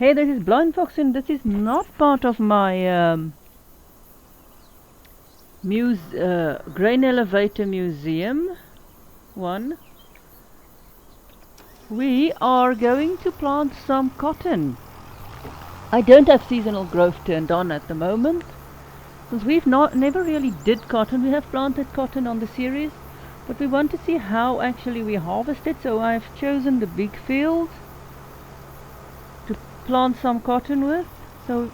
Hey, this is Blind Fox, and this is not part of my grain elevator museum one. We are going to plant some cotton. I don't have seasonal growth turned on at the moment, since we've never really did cotton. We have planted cotton on the series, but we want to see how actually we harvest it, so I've chosen the big field to plant some cotton with. So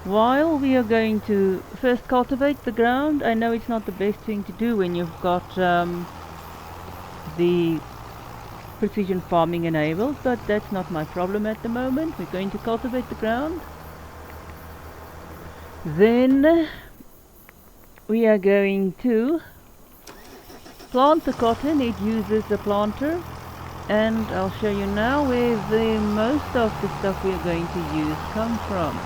while we are going to first cultivate the ground, I know it's not the best thing to do when you've got the precision farming enabled, but that's not my problem at the moment. We're going to cultivate the ground. Then we are going to plant the cotton. It uses a planter, and I'll show you now where the most of the stuff we're going to use come from.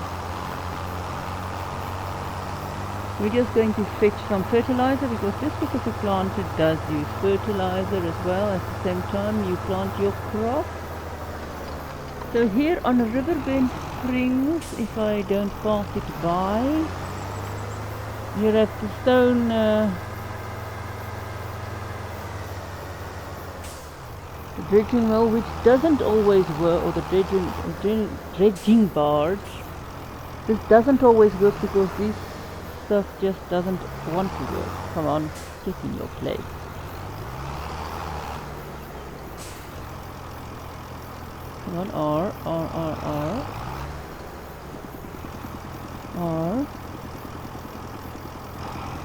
We're just going to fetch some fertilizer, because just because the planter does use fertilizer as well at the same time you plant your crop. So here on Riverbend Springs, if I don't pass it by, you're at the stone the dredging mill, which doesn't always work, or the dredging barge. This doesn't always work because these stuff just doesn't want to work. Come on, get in your place. Come on, R.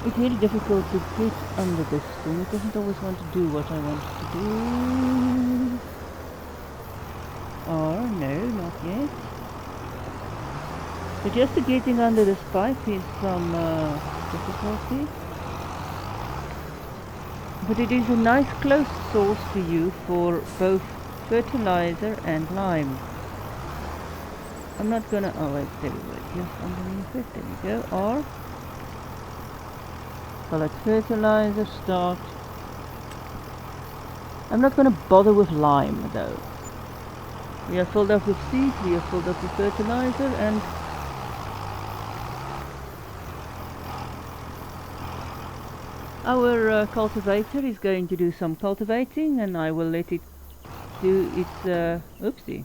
It's really difficult to get under this thing. It doesn't always want to do what I want it to do. R, no, not yet. So just getting under this pipe is some difficulty. But it is a nice close source for you for both fertilizer and lime. I'm not gonna, oh wait, there we go, just underneath it, there we go, or collect fertilizer, start. I'm not gonna bother with lime though. We are filled up with seeds, we are filled up with fertilizer, and our cultivator is going to do some cultivating, and I will let it do its, oopsie.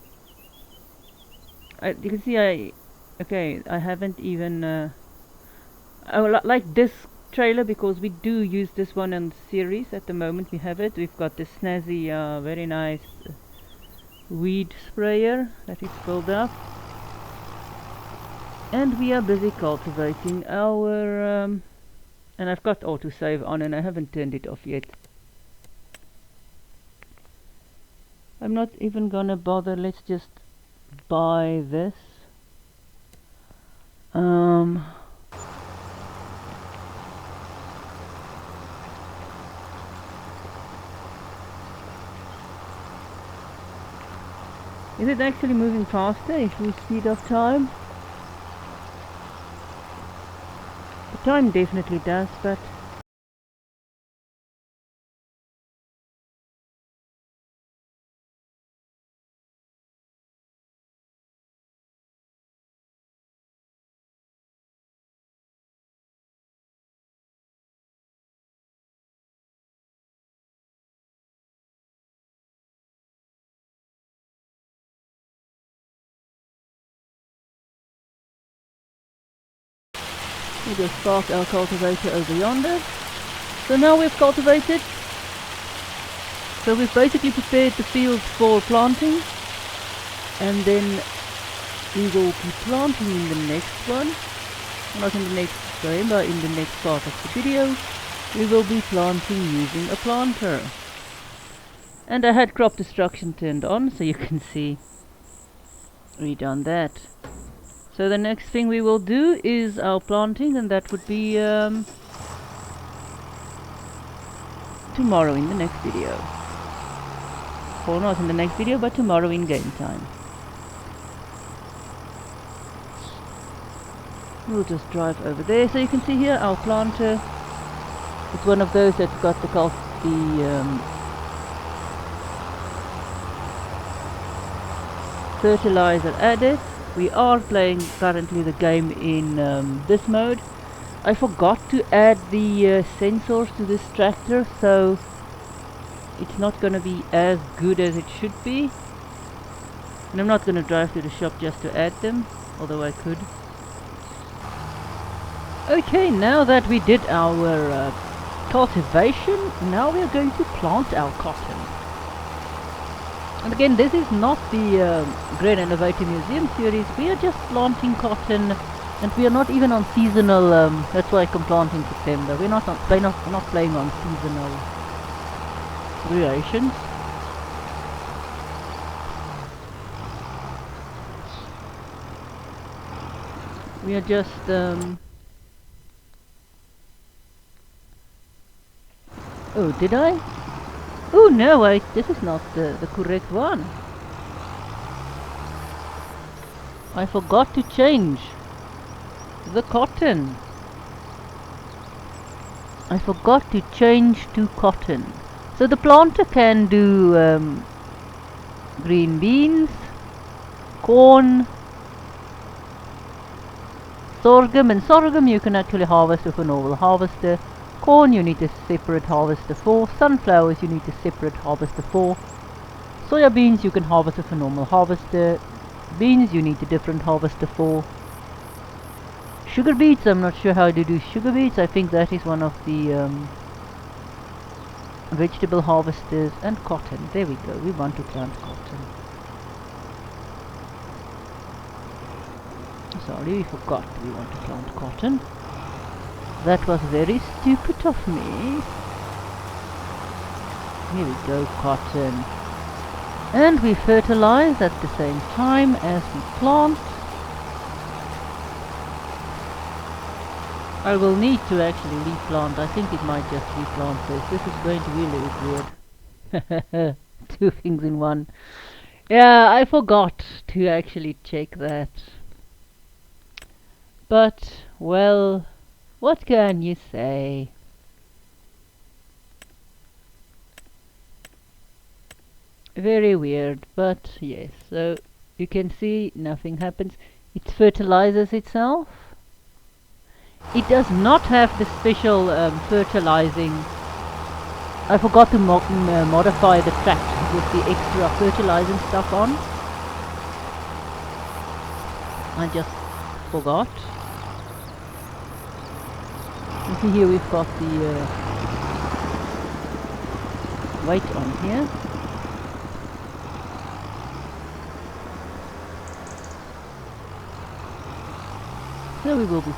You can see I haven't even, like this trailer, because we do use this one in the series at the moment. We have it. We've got this snazzy, very nice weed sprayer that is filled up. And we are busy cultivating our, and I've got autosave on and I haven't turned it off yet. I'm not even gonna bother. Let's just buy this. Is it actually moving faster if we speed up time? The time definitely does, but we just park our cultivator over yonder. So now we've cultivated. So we've basically prepared the field for planting, and then we will be planting in the next one. Not in the next frame, but in the next part of the video. We will be planting using a planter. And I had crop destruction turned on, so you can see we've done that. So the next thing we will do is our planting, and that would be tomorrow in the next video. Or not in the next video, but tomorrow in game time. We'll just drive over there. So you can see here our planter. It's one of those that's got the fertilizer added. We are playing currently the game in this mode. I forgot to add the sensors to this tractor, so it's not gonna be as good as it should be. And I'm not gonna drive to the shop just to add them, although I could. Okay, now that we did our cultivation, now we are going to plant our cotton. And again, this is not the Grain Innovator Museum series. We are just planting cotton, and we are not even on seasonal. That's why I can plant in September. We're not playing on seasonal variations. We are just. Oh, did I? Oh no, this is not the correct one. I forgot to change the cotton. I forgot to change to cotton. So the planter can do green beans, corn, sorghum, and sorghum you can actually harvest with a normal harvester. Corn you need a separate harvester for. Sunflowers you need a separate harvester for. Soya beans you can harvest with a normal harvester. Beans you need a different harvester for. Sugar beets, I'm not sure how to do sugar beets. I think that is one of the vegetable harvesters. And cotton, there we go, we want to plant cotton. Sorry, we forgot we want to plant cotton. That was very stupid of me. Here we go, cotton. And we fertilize at the same time as we plant. I will need to actually replant. I think it might just replant this. This is going to really look weird. Two things in one. Yeah, I forgot to actually check that. But, well, what can you say? Very weird, but yes. So, you can see nothing happens. It fertilizes itself. It does not have the special fertilizing. I forgot to modify the track with the extra fertilizing stuff on. I just forgot. You see here we've got the weight on here. So we will be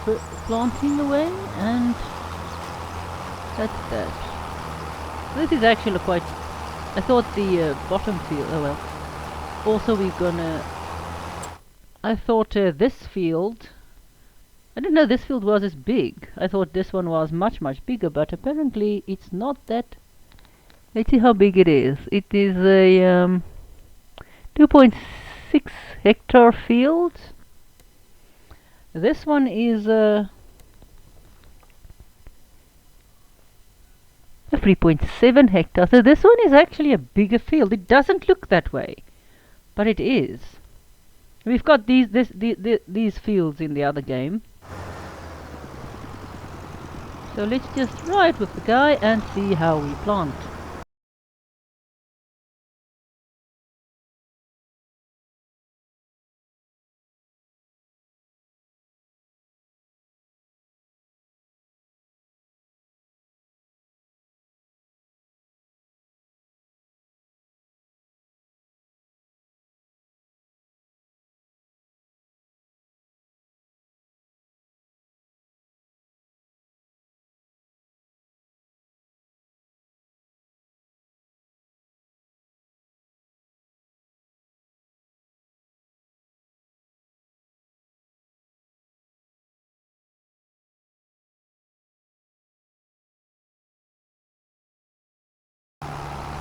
planting away, and that's that. This is actually quite. I thought the bottom field. Oh well. Also, we're gonna. I thought this field. I didn't know this field was as big. I thought this one was much bigger, but apparently it's not that. Let's see how big it is. It is a 2.6 hectare field. This one is a 3.7 hectares. So this one is actually a bigger field. It doesn't look that way, but it is. We've got these fields in the other game. So let's just ride with the guy and see how we plant.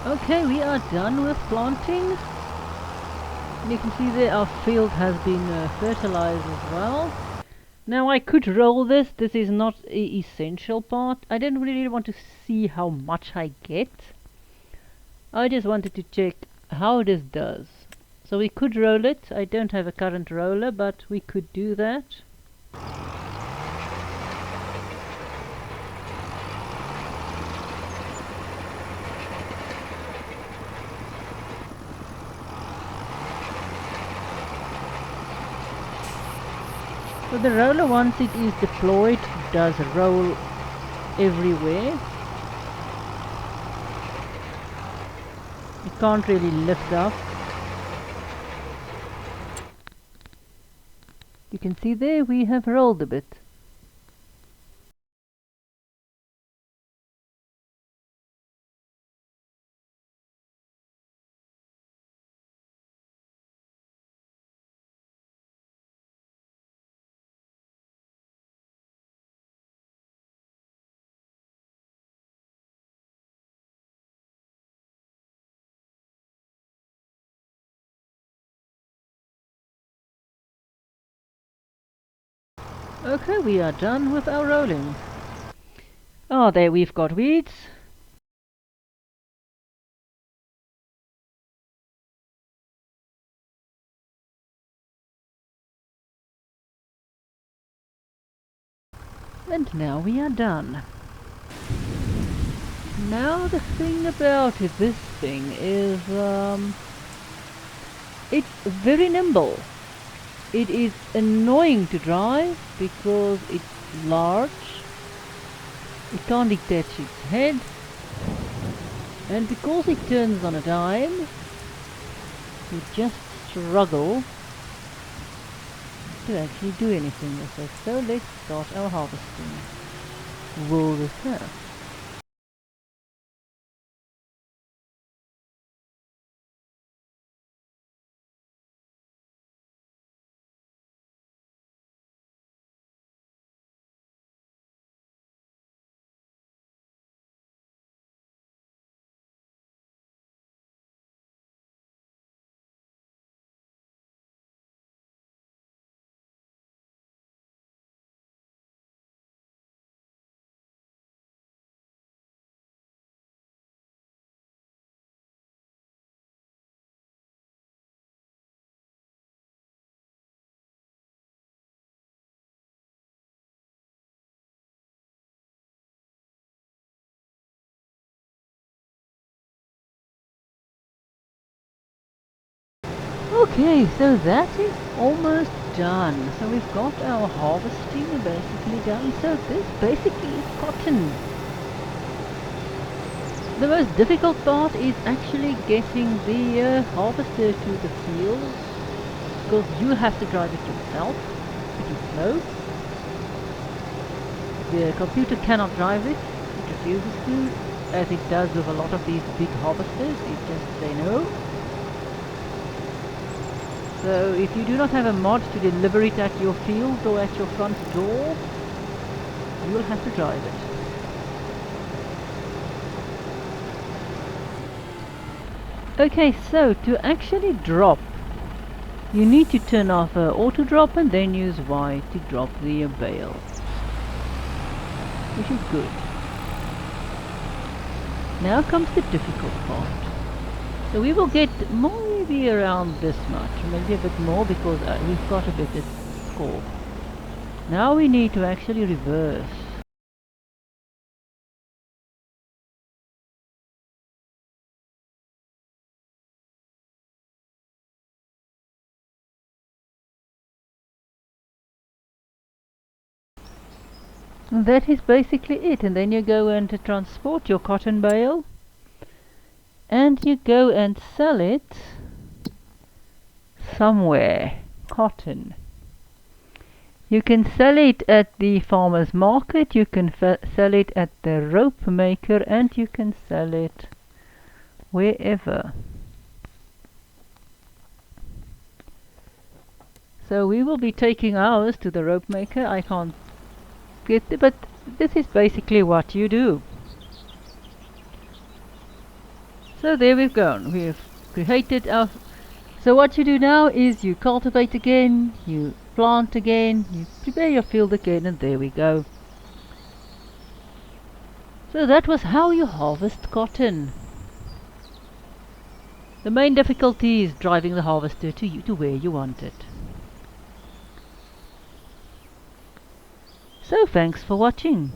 Okay, we are done with planting. And you can see there our field has been fertilized as well. Now I could roll this. This is not an essential part. I didn't really want to see how much I get. I just wanted to check how this does. So we could roll it. I don't have a current roller, but we could do that. So the roller, once it is deployed, does roll everywhere. It can't really lift up. You can see there we have rolled a bit. Okay, we are done with our rolling. Oh, there we've got weeds. And now we are done. Now the thing about it, this thing is, it's very nimble. It is annoying to drive because it's large. It can't detach its head. And because it turns on a dime, you just struggle to actually do anything with it. So let's start our harvesting. Wool reserve. Okay, so that is almost done. So we've got our harvesting basically done. So this basically is cotton. The most difficult part is actually getting the harvester to the field, because you have to drive it yourself. It is slow. The computer cannot drive it. It refuses to, as it does with a lot of these big harvesters. It just say no. So if you do not have a mod to deliver it at your field or at your front door, you will have to drive it. Okay, so to actually drop, you need to turn off auto drop and then use Y to drop the bale, which is good. Now comes the difficult part. So we will get maybe around this much, maybe a bit more, because we've got a bit of score. Now we need to actually reverse. And that is basically it, and then you go and transport your cotton bale and you go and sell it somewhere. Cotton. You can sell it at the farmer's market, you can sell it at the rope maker, and you can sell it wherever. So we will be taking ours to the rope maker. I can't get it, but this is basically what you do. So there we've gone. We've created our... So what you do now is you cultivate again, you plant again, you prepare your field again, and there we go. So that was how you harvest cotton. The main difficulty is driving the harvester to where you want it. So thanks for watching.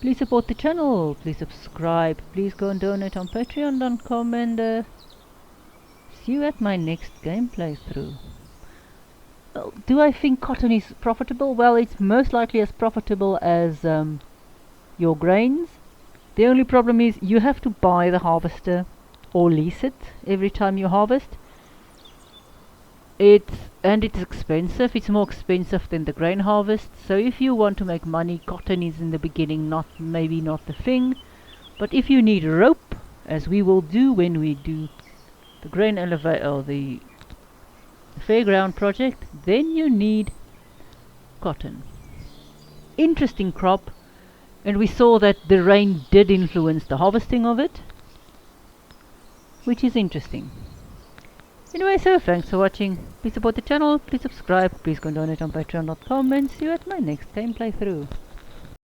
Please support the channel, please subscribe, please go and donate on patreon.com, and see you at my next game playthrough. Do I think cotton is profitable? Well, it's most likely as profitable as your grains. The only problem is you have to buy the harvester or lease it every time you harvest. It's expensive. It's more expensive than the grain harvest. So if you want to make money, cotton is in the beginning maybe not the thing. But if you need rope, as we will do when we do the grain elevator or the fairground project, then you need cotton. Interesting crop, and we saw that the rain did influence the harvesting of it, which is interesting. Anyway, so thanks for watching. Please support the channel, please subscribe, please go and donate on patreon.com, and see you at my next game playthrough.